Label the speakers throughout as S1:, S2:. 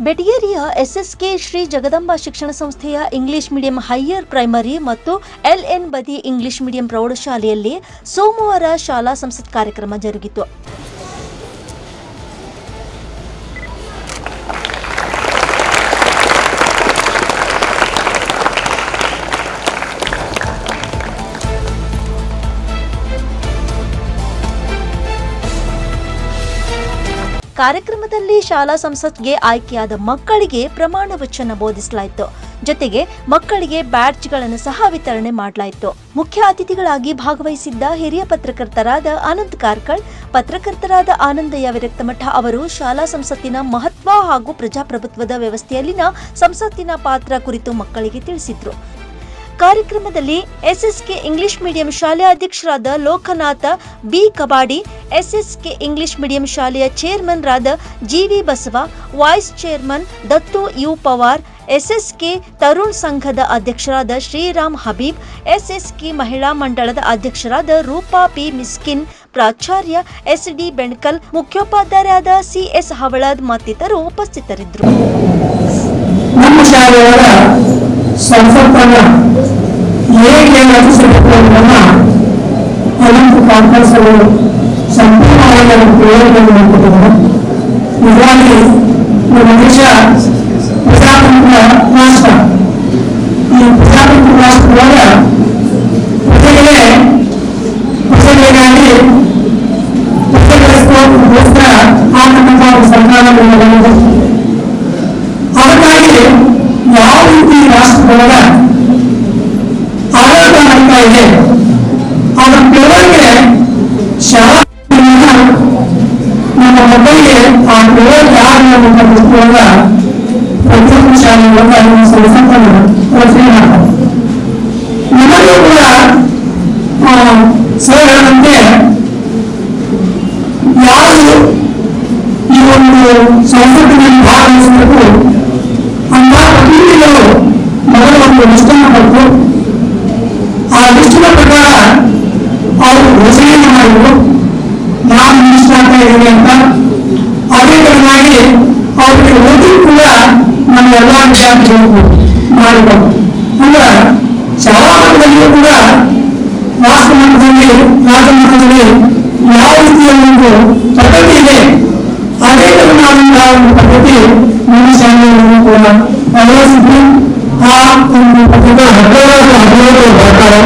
S1: ಬೆಟಗೇರಿಯ SSK Shri Jagadamba ಶಿಕ್ಷಣ ಸಂಸ್ಥೆಯ English medium higher primary ಮತ್ತು ಎಲ್ಎನ್ ಬದಿ ಇಂಗ್ಲಿಷ್ ಮೀಡಿಯಂ ಪ್ರೌಢಶಾಲೆಯಲ್ಲಿ ಸೋಮವಾರ ಶಾಲಾ ಸಂಸತ್ ಕಾರ್ಯಕ್ರಮ ಜರುಗಿತು. ಕಾರ್ಯಕ್ರಮದಲ್ಲಿ ಶಾಲಾ ಸಂಸತ್ಗೆ ಆಯ್ಕೆಯಾದ ಮಕ್ಕಳಿಗೆ ಪ್ರಮಾಣ ವಚನ ಬೋಧಿಸಲಾಯಿತು. ಜೊತೆಗೆ ಮಕ್ಕಳಿಗೆ ಬ್ಯಾಡ್ಜ್ಗಳನ್ನು ಸಹ ವಿತರಣೆ ಮಾಡಲಾಯಿತು. ಮುಖ್ಯ ಅತಿಥಿಗಳಾಗಿ ಭಾಗವಹಿಸಿದ್ದ ಹಿರಿಯ ಪತ್ರಕರ್ತರಾದ ಅನಂತ್ ಕಾರ್ಕಳ್, ಪತ್ರಕರ್ತರಾದ ಆನಂದಯ್ಯ ವಿರಕ್ತಮಠ ಅವರು ಶಾಲಾ ಸಂಸತ್ತಿನ ಮಹತ್ವ ಹಾಗೂ ಪ್ರಜಾಪ್ರಭುತ್ವದ ವ್ಯವಸ್ಥೆಯಲ್ಲಿನ ಸಂಸತ್ತಿನ ಪಾತ್ರ ಕುರಿತು ಮಕ್ಕಳಿಗೆ ತಿಳಿಸಿದ್ರು. ಕಾರ್ಯಕ್ರಮದಲ್ಲಿ ಎಸ್ಎಸ್ಕೆ ಇಂಗ್ಲಿಷ್ ಮೀಡಿಯಂ ಶಾಲೆಯ ಅಧ್ಯಕ್ಷರಾದ Lokanatha B Kabadi, SSK English medium ಶಾಲೆಯ ಚೇರ್ಮನ್ ರಾದ GV Basava, vice chairman Dattu U Pawar, SSK Tarun ಸಂಘದ ಅಧ್ಯಕ್ಷರಾದ ಶ್ರೀರಾಮ್ ಹಬೀಬ್, ಎಸ್ಎಸ್ಕೆ ಮಹಿಳಾ ಮಂಡಳದ ಅಧ್ಯಕ್ಷರಾದ ರೂಪಾ ಪಿ ಮಿಸ್ಕಿನ್, ಪ್ರಾಚಾರ್ಯ ಎಸ್ಡಿ ಬೆಣ್ಕಲ್, ಮುಖ್ಯೋಪಾಧ್ಯಾಯರಾದ ಸಿಎಸ್ ಹವಳದ್ ಮತ್ತಿತರರು ಉಪಸ್ಥಿತರಿದ್ದರು.
S2: ಸಂಸತ್ತನ್ನು ಹೇಗೆ ರಚಿಸಬೇಕು ಎಂಬುದನ್ನು ಅನಂತ ಕಾಂಗ್ರೆಸ್ಸರು ಸಂಪೂರ್ಣವಾಗಿ ಪ್ರಯೋಗವನ್ನು ಮಾಡಿಕೊಟ್ಟಿದ್ದಾರೆ. ನಿಜವಾಗಿ ನಮ್ಮ ದೇಶ ಪ್ರಜಾತಂತ್ರ ರಾಷ್ಟ್ರ. ಈ ಪ್ರಜಾತಂತ್ರ ರಾಷ್ಟ್ರದೊಳಗ ಪ್ರಜೆಗಳಿಗಾಗಿ ಪ್ರಜೆಗಳಿಗೋಸ್ಕರ ಆತಂಕ ಸರ್ಕಾರಗಳು ಅದಕ್ಕಾಗಿ ಯಾವ ರೀತಿ ರಾಷ್ಟ್ರದೊಳಗ ಆಡಳಿತ ಆಗ್ತಾ ಇದೆ ಅದರ ತಿಳುವಳಿಕೆ ಶಾಲಾ ನಮ್ಮ ಮಕ್ಕಳಿಗೆ ಆ ತಿಳುವಳಿಕೆ ಆಗುವಂತ ದೃಷ್ಟಿಯೊಳಗ ಪ್ರತಿಯೊಂದು ಶಾಲೆಯೊಳಗ ಸಂಸತ್ತನ್ನು ರಚನೆ ಮಾಡ್ತಾರೆ. ನಮಗೂ ಕೂಡ ಸರ್ ಹೇಳಿದಂತೆ ಯಾರು ಈ ಒಂದು ಸಂಸತ್ತಿನಲ್ಲಿ ಭಾಗವಹಿಸಬೇಕು ಅಂತ ಪ್ರತಿನಿಧಿಗಳು ಮೊದಲು ಒಂದು ಲಿಸ್ಟನ್ನು ಕೊಟ್ಟು ಆ ಲಿಸ್ಟಿನ ಪ್ರಕಾರ ಅವರು ಘೋಷಣೆಯನ್ನು ಮಾಡಿದ್ರು. ನಾನು ಮಿನಿಸ್ಟರ್ ಆಗ್ತಾ ಇದ್ದೀನಿ ಅಂತ. ಅದೇ ತರನಾಗಿ ಅವರಿಗೆ ಓದಿಗೂ ಕೂಡ ನಮ್ಮ ಎಲ್ಲ ವಿದ್ಯಾರ್ಥಿಗಳು ಮಾಡಿದ್ರು. ಅಂದ್ರೆ ಶಾಲಾ ಮಟ್ಟದಲ್ಲಿಯೂ ಕೂಡ ರಾಷ್ಟ್ರ ಮಟ್ಟದಲ್ಲಿ ರಾಜ್ಯ ಮಟ್ಟದಲ್ಲಿ ಯಾವ ರೀತಿಯ ಒಂದು ಪದ್ಧತಿ ಇದೆ ಅದೇ ತರನಾದಂತಹ ಒಂದು ಪದ್ಧತಿ ನಮ್ಮ ಶಾಲೆಯನ್ನು ಕೂಡ ಅಳವಡಿಸಿದ್ದು. ಆ ಒಂದು ಪದ್ಧತಿ 15 ಬರ್ತಾರೆ.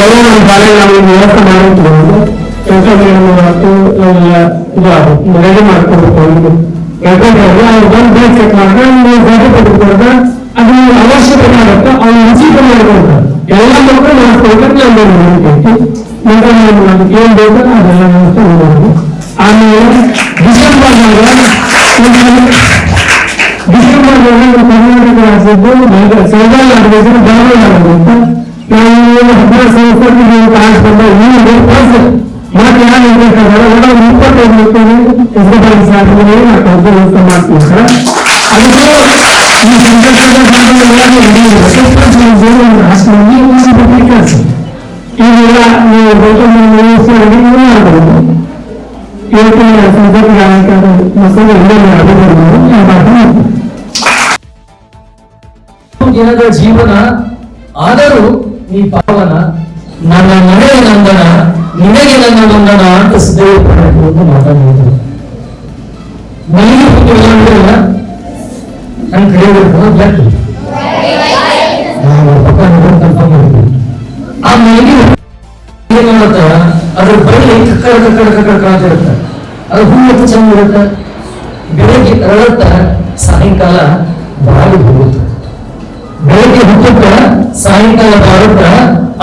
S2: ಎಲ್ಲ ನಮ್ಮ ಶಾಲೆ ನಾವು ವ್ಯವಸ್ಥೆ ಮಾಡಿರ್ತೀವಿ. ರೆಡಿ ಮಾಡ್ಕೊಬೇಕು. ಯಾಕಂದ್ರೆ ಅವ್ರು ಬಂದು ಬೇಸ್ ಚೆಕ್ ಮಾಡಿದ್ರೆ ಅದು ಅವಶ್ಯಕತೆ ಆಗುತ್ತೆ. ಅವ್ನು ಉಚಿತ ಮಾಡ್ಬೇಕು. ಎಲ್ಲ ಮಕ್ಕಳು ಮಾಡಿಸ್ಕೊಳ್ಬೇಕು. ನಂತರ ನಮ್ಗೆ ಏನ್ ಬೇಕು ಅದೆಲ್ಲ ವ್ಯವಸ್ಥೆ ಮಾಡಬೇಕು. ಆಮೇಲೆ ಡಿಸೆಂಬರ್ ಕರ್ನಾಟಕ ರಾಜ್ಯದ್ದು ಸರ್ವಲ್ ಅಡ್ವೈಸರ್ ಧಾರವಾಡ ನಾವು 10 ಸಂಸ್ಥೆಗೆ ಕಾಸು ಬಂದ ಮತ್ತೆ ಯಾರು ಬೇಕಾದ್ರೆ 25 ಮಕ್ಕಳು ಎಸ್ಎಸ್ಎಲ್ ಸಾಧನೆ ವ್ಯವಸ್ಥೆ ಮಾಡ್ತೀವಿ ಸರ್. ಅದಕ್ಕೆ ಈ ಸಂದರ್ಭದಲ್ಲಿ ಕೆಲಸ ಈಗೆಲ್ಲ ನೀವು ಮಾಡಬಹುದು. ಇವತ್ತಿನ ಸಂದರ್ಭ ಮಕ್ಕಳು
S3: ದಿನದ ಜೀವನ ಆದರೂ ಈ ಪಾವನ ನನ್ನ ಮನೆಯ ನಂದನ ನಿನಗೆ ನನ್ನ ನಂದನ ಅಂತ ಸಿದ್ಧಪಡಬೇಕು ಮಾತಾಡಿದ್ರು. ಮನೆಗೆ ಹೋಗಿಲ್ಲ ನನ್ನ ಕಲಿಯಬೇಕು ಆ ಮನೆಗೆ ಏನ್ ಮಾಡುತ್ತ ಅದ್ರ ಬಳಿ ಕಕ್ಕಡ ಕಾಣ್ತಿರುತ್ತೆ. ಅದು ಹೂವು ಚೆಂದ ಇರುತ್ತೆ. ಬೆಳಗ್ಗೆ ಅರಳುತ್ತ ಸಾಯಂಕಾಲ ಬಾಳಿ ಹೋಗುತ್ತೆ. ಬೆಳಗ್ಗೆ ಹುಟ್ಟುತ್ತ ಸಾಯಂಕಾಲ ಬಾರುತ್ತ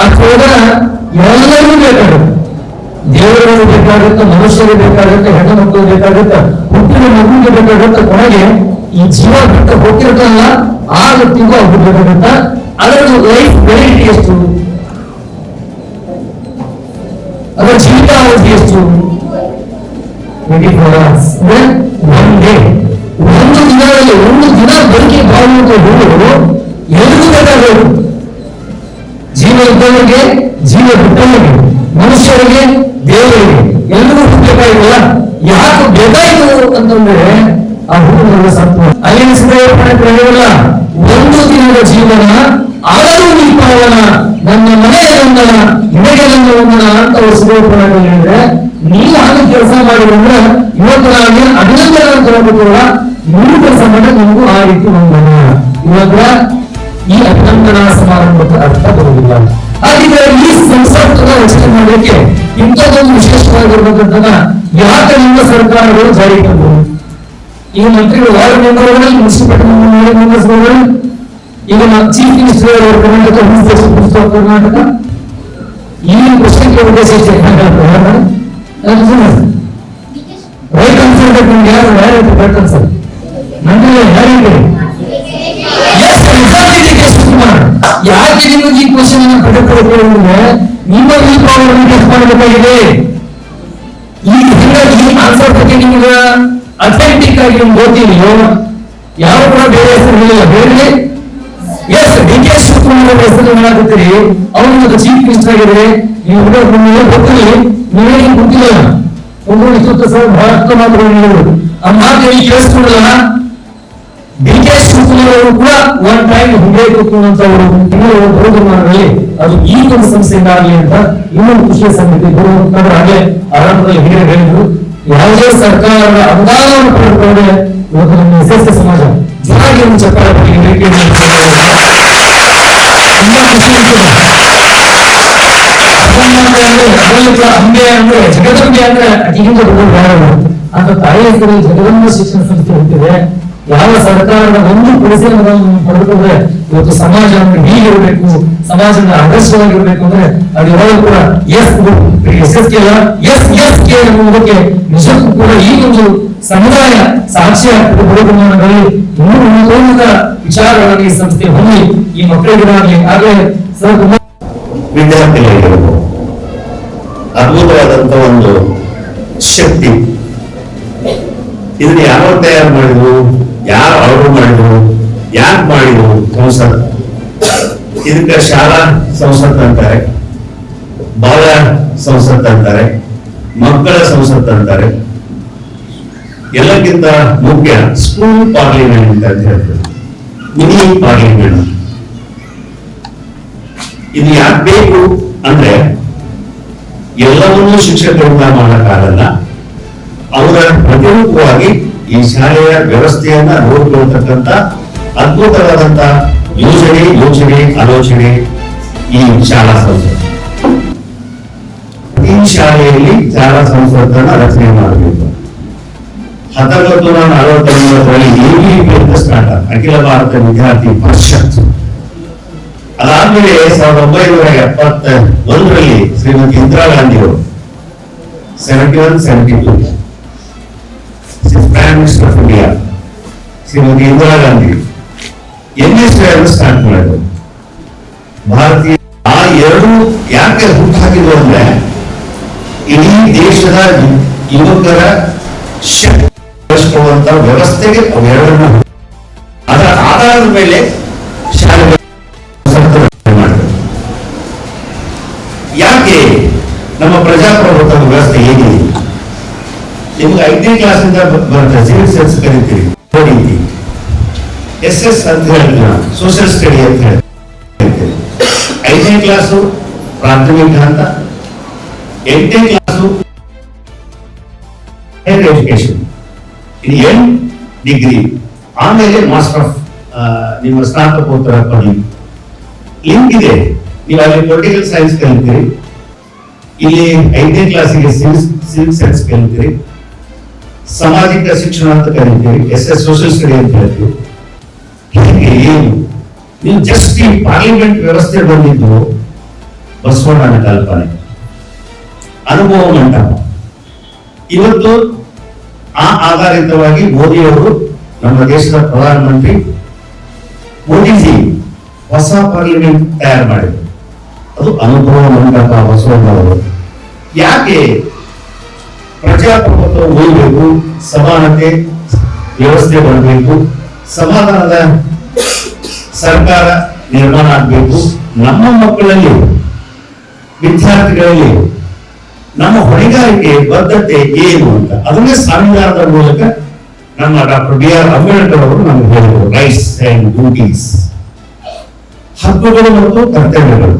S3: ಅಥವಾ ಎಲ್ಲರಿಗೂ ಬೇಕಾಗುತ್ತೆ. ದೇವರಿಗೆ ಬೇಕಾಗುತ್ತೆ, ಮನುಷ್ಯರಿಗೆ ಬೇಕಾಗುತ್ತೆ, ಹೆಣ್ಣು ಮಕ್ಕಳು ಬೇಕಾಗುತ್ತೆ, ಹುಟ್ಟಿನ ಮಗುವಿಗೆ ಬೇಕಾಗುತ್ತೆ. ಕೊನೆಗೆ ಈ ಜೀವ ಬಿಟ್ಟು ಹೋಗಿರ್ತಲ್ಲ ಆ ವ್ಯಕ್ತಿಗೂ ಅವ್ರು ಬೇಕಾಗುತ್ತ. ಅದರದ್ದು ಲೈಫ್ ವೆರೈಟಿ ಎಷ್ಟು, ಅದರ ಜೀವಿತಾವಧಿ ಎಷ್ಟು? 24 hours. One day. ಒಂದು ದಿನದಲ್ಲಿ ಒಂದು ದಿನ ಬದುಕಿ ಬಾಳುವಂತ ಹುಡುಗರು ಎಲ್ಲಿಗೂ ಬೇಕಾಗಬೇಕು. ಜೀವ ಇದ್ದವರಿಗೆ, ಜೀವ ಬಿಟ್ಟವರಿಗೆ, ಮನುಷ್ಯರಿಗೆ, ದೇವರಿಗೆ ಎಲ್ಲಿಗೂ ಬೇಕಾಗಿಲ್ಲ. ಯಾಕೆ ಬೇಕಾಯಿತು ಅಂತಂದ್ರೆ ಆ ಹುಡುಗರ ಸತ್ವ ಅಲ್ಲಿನ ಪ್ರಯೋಗವಿಲ್ಲ. ಒಂದು ದಿನದ ಜೀವನ ಆದರೂ ನೀ ಪಾವನ, ನನ್ನ ಮನೆಯ ಬಂಧನ ನಿನಗೆ ನನ್ನ ಬಂಧನ ಅಂತ ಅವರು ಸುರೇಶ್ವರ ಹೇಳಿದ್ರೆ, ನೀವು ಹಾಗೆ ಕೆಲಸ ಮಾಡಿದ್ರೆ ಇವತ್ತು ನಾನು ಅಭಿನಂದನೆ ಅಂತ ಹೇಳ್ಬೇಕಲ್ಲ, ನೀವು ಕೆಲಸ ಮಾಡಿದ್ರೆ ನಿಮಗೂ ಆ ರೀತಿ ಬಂಧನ. ಇವಾಗ ಈ ಅಭಿನಂದನಾ ಸಮಾರಂಭದ ಅರ್ಥ ಬರುವುದಿಲ್ಲ. ಹಾಗಿದ್ರೆ ಈ ಸಂಸತ್ತನ್ನ ರಚನೆ ಮಾಡಲಿಕ್ಕೆ ಇಂಥದ್ದೊಂದು ವಿಶೇಷವಾಗಿರ್ಬೇಕಂತ ಯಾಕೆ ನಿಮ್ಮ ಸರ್ಕಾರಗಳು ಜಾರಿಗೆ ತಂದವು? ಈಗ ಮಂತ್ರಿಗಳು ವಾರ್ಡ್ ಮೆಂಬರ್ಗಳು, ಮುನ್ಸಿಪಾಲಿಟಿ ಮೆಂಬರ್ಸ್ಗಳು, ಈಗ ಚೀಫ್ ಮಿನಿಸ್ಟರ್ ಕರ್ನಾಟಕ, ಕರ್ನಾಟಕ ಈ ಕ್ವಶನ್ಗೆ ಉದ್ದೇಶಿಸಿ ರೈಟ್ ಆನ್ಸರ್ ನಿಮ್ಗೆ ಯಾರು ರೈಟ್ ಆನ್ಸರ್ ಮಂತ್ರಿ ಯಾರಿಗೆ? ಯಾಕೆ ನಿಮಗೆ ಈ ಕ್ವಶನ್ ಅನ್ನು ಪಡೆದುಕೊಳ್ಳುವುದಂದ್ರೆ ನಿಮ್ಮ ಈ ಪ್ರಾಬ್ಲಮ್ ಟೆಸ್ಟ್ ಮಾಡಬೇಕಾಗಿದೆ. ಈ ಆನ್ಸರ್ ಬಗ್ಗೆ ನಿಮ್ಗೆ ಅಥೆಂಟಿಕ್ ಆಗಿ ನಿಮ್ಗೆ ಗೊತ್ತಿದೆಯೋ? ಯಾವ ಕೂಡ ಬೇರೆ ಹೆಸರು ಹೇಳಿಲ್ಲ. ಬೇರೆ ಎಸ್ ಡಿ ಕೆ ಶಿವಕುಮಾರ್ ಹೆಸರು ಹೇಳಾಗುತ್ತೀರಿ, ಅವ್ರು ಚೀಫ್ ಮಿನಿಸ್ಟರ್ ಆಗಿದ್ರೆ ನೀವು ಗೊತ್ತಿಲ್ಲ, ನೀವೇ ಗೊತ್ತಿಲ್ಲ. ಒಬ್ಬರು ಇಷ್ಟು ಸಹ ಬಹಳಷ್ಟು ಮಾತುಗಳು ಹೇಳಿದ್ರು. ಆ ಮಾತು ಕೇಳಿಸ್ಕೊಳ್ಳಲ್ಲ. ಡಿ ಕೆ ಶಿವಕುಮಾರ್ ಅವರು ಕೂಡ ಒನ್ ಟೈಮ್ ಹಿಂದೆ ಕೂತ್ಕೊಂಡಂತವರು ಬಹುಮಾನಗಳಲ್ಲಿ ಅದು ಈ ಒಂದು ಸಂಸ್ಥೆಯಿಂದ ಆಗಲಿ ಅಂತ ಇನ್ನೊಂದು ಖುಷಿಯ ಸಂಗತಿ. ಹಾಗೆ ಆರಂಭದಲ್ಲಿ ಹಿರಿಯರು ಹೇಳಿದ್ರು, ಯಾವುದೇ ಸರ್ಕಾರದ ಅನುದಾನವನ್ನು ಪಡೆದುಕೊಂಡ್ರೆ ಇವತ್ತು ನಮ್ಮ ಎಸ್ ಸಮಾಜ ಜೊತೆಗೆ ಒಂದು ಚಪ್ಪಾಳೆ ಅಂಬೆ ಅಂದ್ರೆ ಜಗದಂಬೆ ಅಂದ್ರೆ ಅತಿಗಿಂತ ಅಂತ ತಾಯಿ ಹೆಸರಲ್ಲಿ ಜಗದಂಬ ಶಿಕ್ಷಣ ಸಂಸ್ಥೆ ಹುಟ್ಟಿದೆ. ಯಾವ ಸರ್ಕಾರದ ಒಂದು ಪರಿಸರವನ್ನು ಪಡೆದುಕೊಂಡ್ರೆ ಇವತ್ತು ಸಮಾಜ ಅಂದ್ರೆ ಹೀಗಿರ್ಬೇಕು, ಸಮಾಜದ ಆದರ್ಶವಾಗಿರ್ಬೇಕು ಅಂದ್ರೆ ಅದು ಯಾವಾಗ ಕೂಡ ಎಸ್ ಎನ್ನುವುದಕ್ಕೆ ನಿಜಕ್ಕೂ ಕೂಡ ಈ ಒಂದು ಸಮುದಾಯ ಸಾಕ್ಷ್ಯ ಬಹುಮಾನಗಳಲ್ಲಿ ಇನ್ನೂ ಉನ್ನತ ವಿಚಾರಗಳನ್ನು ಈ ಸಂಸ್ಥೆ ಹೊಂದಿ ಈ ಮಕ್ಕಳಿಗಾಗಲಿ ಆಗಲೇ
S4: ವಿದ್ಯಾರ್ಥಿಗಳಿಗಿರಬಹುದು ಅದ್ಭುತವಾದಂತ ಒಂದು ಶಕ್ತಿ. ಇದನ್ನ ಯಾರೋ ತಯಾರು ಮಾಡಿದ್ರು, ಯಾರು ಆರ್ಡರ್ ಮಾಡಿದ್ರು, ಯಾಕೆ ಮಾಡಿದ್ರು? ಸಂಸತ್. ಇದಕ್ಕೆ ಶಾಲಾ ಸಂಸತ್ ಅಂತಾರೆ, ಬಾಲ ಸಂಸತ್ ಅಂತಾರೆ, ಮಕ್ಕಳ ಸಂಸತ್ ಅಂತಾರೆ. ಎಲ್ಲಕ್ಕಿಂತ ಮುಖ್ಯ ಸ್ಕೂಲ್ ಪಾರ್ಲಿಮೆಂಟ್ ಅಂತ ಹೇಳ್ತಾರೆ, ಮಿನಿ ಪಾರ್ಲಿಮೆಂಟ್. ಇದು ಯಾಕೆ ಬೇಕು ಅಂದ್ರೆ ಎಲ್ಲವನ್ನೂ ಶಿಕ್ಷಕರಿಂದ ಮಾಡಕ್ಕಾಗಲ್ಲ. ಅವರ ಪ್ರತಿರೂಪವಾಗಿ ಈ ಶಾಲೆಯ ವ್ಯವಸ್ಥೆಯನ್ನ ನೋಡಿಕೊಳ್ತಕ್ಕಂಥ ಅದ್ಭುತವಾದಂತ ಯೋಚನೆ ಆಲೋಚನೆ ಈ ಶಾಲಾ ಸಂಸತ್. ಈ ಶಾಲೆಯಲ್ಲಿ ಶಾಲಾ ಸಂಸತ್ತನ್ನ ರಚನೆ ಮಾಡಬೇಕು. 1949ರಲ್ಲಿ ಎಬಿವಿಪಿ ಅಂತ ಸ್ಟಾರ್ಟ್, ಅಖಿಲ ಭಾರತ ವಿದ್ಯಾರ್ಥಿ ಪರಿಷತ್. ಅದಾದ್ಮೇಲೆ 1971ರಲ್ಲಿ ಶ್ರೀಮತಿ ಇಂದಿರಾ ಗಾಂಧಿ ಅವರು 71-72 prime minister of India Shrimati Indira Gandhi NSY ಅನ್ನು ಸ್ಟಾರ್ಟ್ ಮಾಡಿದ್ರು. ಭಾರತೀಯ ಆ ಎರಡು ಯಾಕೆ ಹುಟ್ಟಾಕಿದ್ರು ಅಂದ್ರೆ ಇಡೀ ದೇಶದ ಯುವಕರ ಶಕ್ತಿ ಬೆಳೆಸುವಂತ ವ್ಯವಸ್ಥೆಗೆ ಅವೆರಡನ್ನ ಅದರ ಆಧಾರದ ಮೇಲೆ ಶಾಲೆಗಳು ಮಾಡಿದ್ರು. ಯಾಕೆ ನಮ್ಮ ಪ್ರಜಾಪ್ರಭುತ್ವ ವ್ಯವಸ್ಥೆ ಹೇಗಿದೆ? ನಿಮ್ಗೆ 5ನೇ ಕ್ಲಾಸಿಂದ ಬರುತ್ತೆ, ಸಿವಿಲ್ ಸೈನ್ಸ್ ಕರಿತೀರಿ, SS ಅಂತ ಹೇಳ್ತೀವಿ, ಸೋಷಿಯಲ್ ಸ್ಟಡಿ ಅಂತ ಹೇಳ್ತೀವಿ. 5ನೇ ಕ್ಲಾಸು ಪ್ರಾಥಮಿಕ ಹಂತ, 8ನೇ ಕ್ಲಾಸು ಹೈಯರ್ ಎಜುಕೇಶನ್, ಇದು ಡಿಗ್ರಿ, ಆಮೇಲೆ ಮಾಸ್ಟರ್ ಆಫ್ ನಿಮ್ಮ ಸ್ನಾತಕೋತ್ತರ ಪದವಿ. ಲಿಂಕ್ ಇದೆ. ನೀವು ಅಲ್ಲಿ ಪೊಲಿಟಿಕಲ್ ಸೈನ್ಸ್ ಕಲಿತೀರಿ, ಇಲ್ಲಿ 5ನೇ ಕ್ಲಾಸಿಗೆ ಸಿವಿಲ್ ಸೈನ್ಸ್ ಕಲಿತೀರಿ, ಸಾಮಾಜಿಕ ಶಿಕ್ಷಣ ಅಂತ ಕರಿತೀವಿ, SS ಸೋಷಿಯಲ್ ಸ್ಟಡಿ ಅಂತ ಹೇಳ್ತೀವಿ. ಹೀಗೆ ಏನು ನೀವು ಜಸ್ಟ್ ಈ ಪಾರ್ಲಿಮೆಂಟ್ ವ್ಯವಸ್ಥೆ ಬಂದಿದ್ದು ಬಸವಣ್ಣನ ಕಲ್ಪನೆ, ಅನುಭವ ಮಂಟಪ. ಇವತ್ತು ಆ ಆಧಾರಿತವಾಗಿ ಮೋದಿಯವರು, ನಮ್ಮ ದೇಶದ ಪ್ರಧಾನಮಂತ್ರಿ ಮೋದಿಜಿ ಹೊಸ ಪಾರ್ಲಿಮೆಂಟ್ ತಯಾರು ಮಾಡಿದ್ರು. ಅದು ಅನುಭವ ಮಂಟಪ ಬಸವಣ್ಣವರು. ಯಾಕೆ ಪ್ರಜಾಪ್ರಭುತ್ವ ಉಳಿಬೇಕು, ಸಮಾನತೆ ವ್ಯವಸ್ಥೆ ಬರಬೇಕು, ಸಮಾಧಾನದ ಸರ್ಕಾರ ನಿರ್ಮಾಣ ಆಗಬೇಕು, ನಮ್ಮ ಮಕ್ಕಳಲ್ಲಿ ವಿದ್ಯಾರ್ಥಿಗಳಲ್ಲಿ ನಮ್ಮ ಹೊಣೆಗಾರಿಕೆ ಬದ್ಧತೆ ಏನು ಅಂತ ಅದನ್ನೇ ಸಂವಿಧಾನದ ಮೂಲಕ ನಮ್ಮ ಡಾಕ್ಟರ್ B.R. ಅಂಬೇಡ್ಕರ್ ಅವರು ನಮ್ಗೆ ಹೇಳಿದರು, ರೈಟ್ಸ್ ಅಂಡ್ ಡ್ಯೂಟೀಸ್, ಹಕ್ಕುಗಳು ಮತ್ತು ಕರ್ತವ್ಯಗಳು.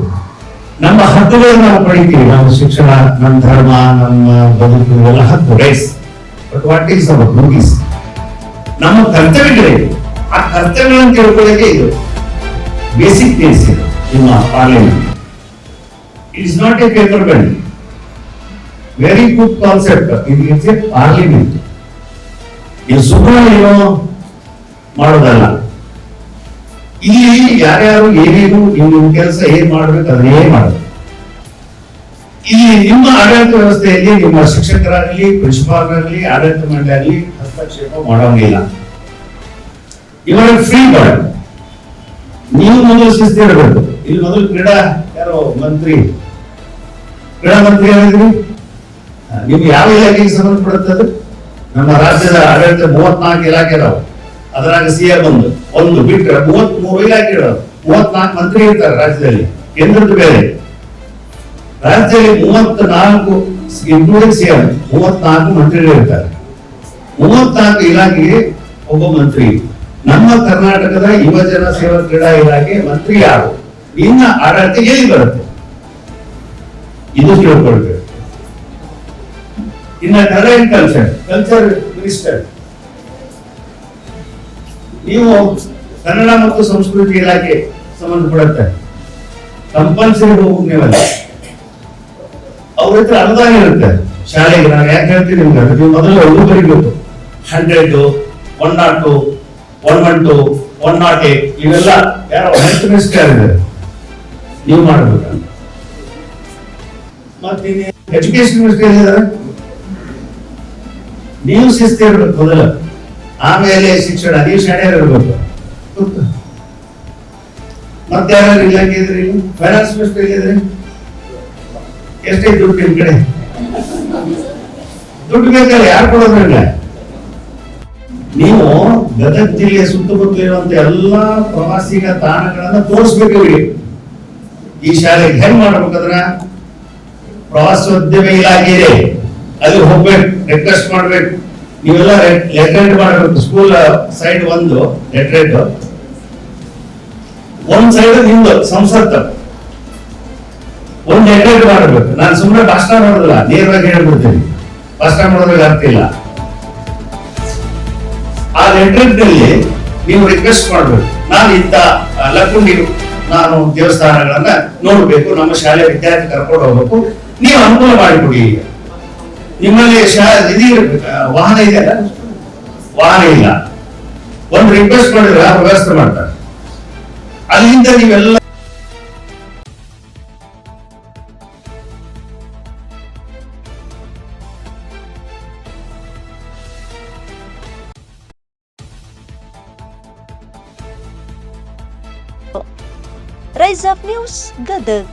S4: ನಮ್ಮ ಹಕ್ಕುಗಳನ್ನು ನಾವು ಪಡಿತೀವಿ, ನಮ್ಮ ಶಿಕ್ಷಣ, ನಮ್ಮ ಧರ್ಮ, ನಮ್ಮ ಬದುಕು, ಇವೆಲ್ಲ ಹಕ್ಕು, rights. But what is our duties? ನಮ್ಮ ಕರ್ತವ್ಯಗಳಿವೆ. ಆ ಕರ್ತವ್ಯಗಳನ್ನು ತಿಳ್ಕೊಳ್ಳೋಕೆ ಇದು ಬೇಸಿಕ್ ಥಿಂಗ್ಸ್ ಇದು ನಿಮ್ಮ parliament. It is not A paper bend. Very good concept. It is A parliament. ಇದು ಸುಮ್ಮನೆ ಏನೋ ಮಾಡೋದಲ್ಲ. ಇಲ್ಲಿ ಯಾರ್ಯಾರು ಏನೇನು ನಿಮ್ಮ ಕೆಲಸ ಏನ್ ಮಾಡ್ಬೇಕು ಅದನ್ನೇ ಮಾಡೋದು. ಇಲ್ಲಿ ನಿಮ್ಮ ಆಡಳಿತ ವ್ಯವಸ್ಥೆಯಲ್ಲಿ ನಿಮ್ಮ ಶಿಕ್ಷಕರಾಗಲಿ, ಪ್ರಿನ್ಸಿಪಾಲ್ರಾಗಲಿ, ಆಡಳಿತ ಮಂಡಳಿ ಆಗಲಿ ಹಸ್ತಕ್ಷೇಪ ಮಾಡೋಂಗಿಲ್ಲ. ಇವರ ಫ್ರೀ ಬರ್ಡ್. ನೀವು ಮೊದಲು ಶಿಸ್ತಿರಬೇಕು. ಇಲ್ಲಿ ಮೊದಲು ಕ್ರೀಡಾ ಯಾರೋ ಮಂತ್ರಿ, ಕ್ರೀಡಾ ಮಂತ್ರಿ ಹೇಳಿದ್ರಿ, ನಿಮ್ಗೆ ಯಾವ ಇಲಾಖೆಗೆ ಸಂಬಂಧಪಡುತ್ತದೆ? ನಮ್ಮ ರಾಜ್ಯದ ಆಡಳಿತ 34 ಇಲಾಖೆ ಇದಾವೆ. ಅದರಾಗ CM ಒಂದು ಬಿಟ್ಟರೆ 33 ಇಲಾಖೆ ಇದಾವೆ. 34 ಮಂತ್ರಿ ಇರ್ತಾರೆ ರಾಜ್ಯದಲ್ಲಿ, ಕೇಂದ್ರದ ಬೇರೆ. ರಾಜ್ಯದಲ್ಲಿ 34 ಇನ್ಕ್ಲೂಡಿಂಗ್ CM 34 ಮಂತ್ರಿಗಳು ಇರ್ತಾರೆ. 34 ಇಲಾಖೆಗೆ ಒಬ್ಬ ಮಂತ್ರಿ. ನಮ್ಮ ಕರ್ನಾಟಕದ ಯುವಜನ ಸೇವಾ ಕ್ರೀಡಾ ಇಲಾಖೆ ಮಂತ್ರಿ ಯಾರು? ಇನ್ನ ಆಡಳಿತ ಎಲ್ಲಿ ಬರುತ್ತೆ? ಇದು ತಿಳ್ಕೊಳ್ಬೇಕು. ಇನ್ನ ಕಲ್ಚರ್ ಮಿನಿಸ್ಟರ್, ನೀವು ಕನ್ನಡ ಮತ್ತು ಸಂಸ್ಕೃತಿ ಇಲಾಖೆ ಸಂಬಂಧಪಡುತ್ತೆ. ಕಂಪಲ್ಸರಿ ಹೋಗಿ ನೀವಲ್ಲ, ಅವ್ರ ಹತ್ರ ಅನುದಾನ ಇರುತ್ತೆ ಶಾಲೆಗೆ. ನಾನು ಯಾಕೆ ಹೇಳ್ತೀನಿ ನಿಮ್ಗೆ, ನೀವು ಮೊದಲು ಅದು ಬರೀಬೇಕು. 100, 102, 112, 108 ಇವೆಲ್ಲ ಯಾರೋ ಹೆಲ್ತ್ ಮಿನಿಸ್ಟರ್ ಇದ್ದಾರೆ, ನೀವು ಮಾಡಬೇಕು. ಮತ್ತೆ ಎಜುಕೇಶನ್ ಮಿನಿಸ್ಟರ್ ಇದ್ದಾರೆ, ನೀವು ಶಿಸ್ತು ಇರ್ಬೇಕು ಮೊದಲು, ಆಮೇಲೆ ಶಿಕ್ಷಣ. ನೀವು ಶಾಣೆಯರ್ ಇರ್ಬೇಕು. ಮತ್ತೆ ಯಾರು ಇಲಾಖೆ ಇದ್ರಿ? ಫೈನಾನ್ಸ್ ಮಿನಿಸ್ಟರ್ ಇದ್ರಿ, ಎಷ್ಟೇ ದುಡ್ಡು ನಿಮ್ ಕಡೆ? ದುಡ್ಡು ಬೇಕಲ್ಲ, ಯಾರು ಕೊಡೋದ್ರಲ್ಲ. ನೀವು ಗದಗ ಜಿಲ್ಲೆಯ ಸುತ್ತಮುತ್ತ ಇರುವಂತ ಎಲ್ಲಾ ಪ್ರವಾಸಿಗ ತಾಣಗಳನ್ನ ತೋರಿಸ್ಬೇಕು ಇವ್ರಿಗೆ. ಈ ಶಾಲೆಗೆ ಹೆಂಗ್ ಮಾಡ್ಬೇಕಂದ್ರ ಪ್ರವಾಸೋದ್ಯಮ ಇಲಾಖೆ ಇದೆ, ಅಲ್ಲಿ ಹೋಗ್ಬೇಕು, ರಿಕ್ವೆಸ್ಟ್ ಮಾಡ್ಬೇಕು. ನೀವೆಲ್ಲ ಲೆಟರೇಟ್ ಮಾಡಬೇಕು. ಸ್ಕೂಲ್ ಸೈಡ್ ಒಂದು ಲೆಟರೇಟ್, ಒಂದ್ ಸೈಡ್ ನಿಮ್ದು ಸಂಸತ್ ಒಂದ್ ಲೆಟರೇಟ್ ಮಾಡಬೇಕು. ನಾನು ಸುಮ್ಮನೆ ಭಾಷಣ ಮಾಡೋದಿಲ್ಲ, ನೇರವಾಗಿ ಹೇಳ್ಬಿಡ್ತೀನಿ. ಭಾಷಣ ಮಾಡೋದ್ರಲ್ಲಿ ಅರ್ಥ ಇಲ್ಲ. ಆ ಲೆಟರೇಟ್ ನಲ್ಲಿ ನೀವು ರಿಕ್ವೆಸ್ಟ್ ಮಾಡ್ಬೇಕು, ನಾನು ಇಂತ ಲಕ್ಕುಂಡಿ ನಾನು ದೇವಸ್ಥಾನಗಳನ್ನ ನೋಡ್ಬೇಕು, ನಮ್ಮ ಶಾಲೆ ವಿದ್ಯಾರ್ಥಿ ಕರ್ಕೊಂಡು ಹೋಗ್ಬೇಕು, ನೀವು ಅನುಕೂಲ ಮಾಡಿಕೊಡಿ. ನಿಮ್ಮಲ್ಲಿ ವಾಹನ ಇದೆಯಲ್ಲ, ವಾಹನ ಇಲ್ಲ, ಒಂದು ರಿಕ್ವೆಸ್ಟ್ ಮಾಡಿದ್ರೆ ವ್ಯವಸ್ಥೆ ಮಾಡ್ತಾರೆ. ಅಲ್ಲಿಂದ ನೀವೆಲ್ಲ
S1: ರೈಸ್ ಅಪ್ ನ್ಯೂಸ್ ಗದಗ್.